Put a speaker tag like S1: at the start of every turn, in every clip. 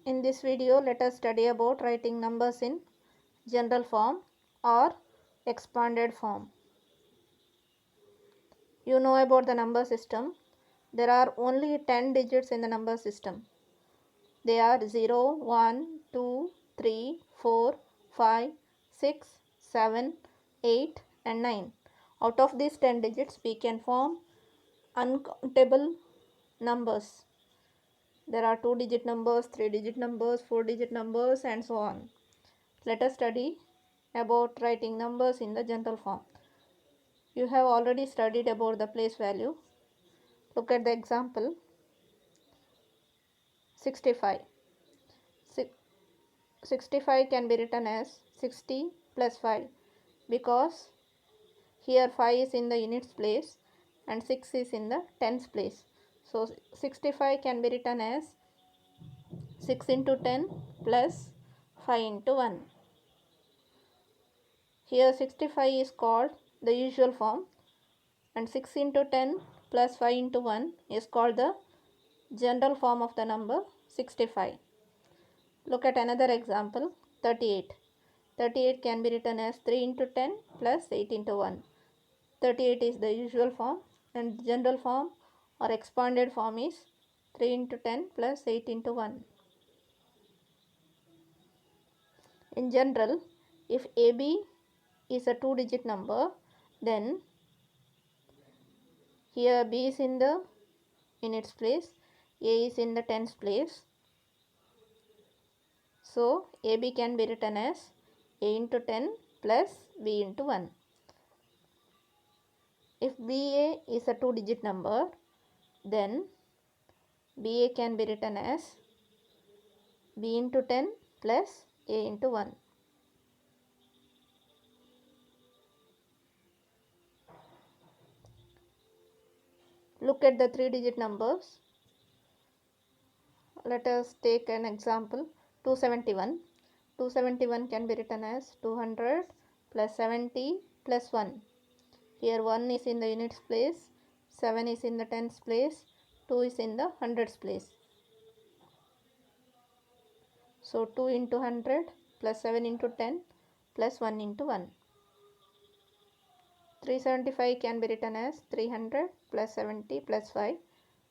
S1: In this video, let us study about writing numbers in general form or expanded form. You know about the number system. There are only 10 digits in the number system. They are 0, 1, 2, 3, 4, 5, 6, 7, 8 and 9. Out of these 10 digits, we can form uncountable numbers. There are 2-digit numbers, 3-digit numbers, 4-digit numbers and so on. Let us study about writing numbers in the general form. You have already studied about the place value. Look at the example 65. 65 can be written as 60 plus 5 because here 5 is in the units place and 6 is in the tens place. So 65 can be written as 6 into 10 plus 5 into 1. Here 65 is called the usual form and 6 into 10 plus 5 into 1 is called the general form of the number 65. Look at another example 38. 38 can be written as 3 into 10 plus 8 into 1. 38 is the usual form and general form or expanded form is 3 into 10 plus 8 into 1. In general, if AB is a 2-digit number, then here B is in the its place, A is in the tens place. So AB can be written as A into 10 plus B into 1. If BA is a 2-digit number, then BA can be written as B into 10 plus A into 1. Look at the 3-digit numbers. Let us take an example 271. 271 can be written as 200 plus 70 plus 1. Here 1 is in the units place, 7 is in the tens place, 2 is in the hundreds place. So 2 into 100 plus 7 into 10 plus 1 into 1. 375 can be written as 300 plus 70 plus 5.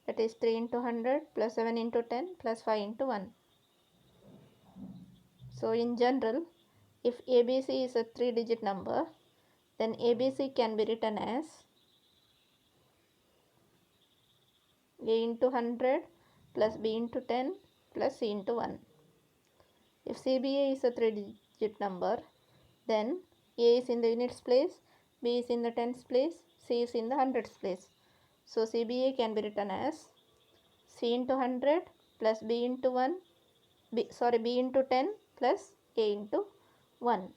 S1: That is 3 into 100 plus 7 into 10 plus 5 into 1. So in general, if ABC is a 3-digit number, then ABC can be written as A into 100 plus B into 10 plus C into 1. If CBA is a 3-digit number, then A is in the units place, B is in the tens place, C is in the hundreds place. So CBA can be written as C into 100 plus B into 1, B into 10 plus A into 1.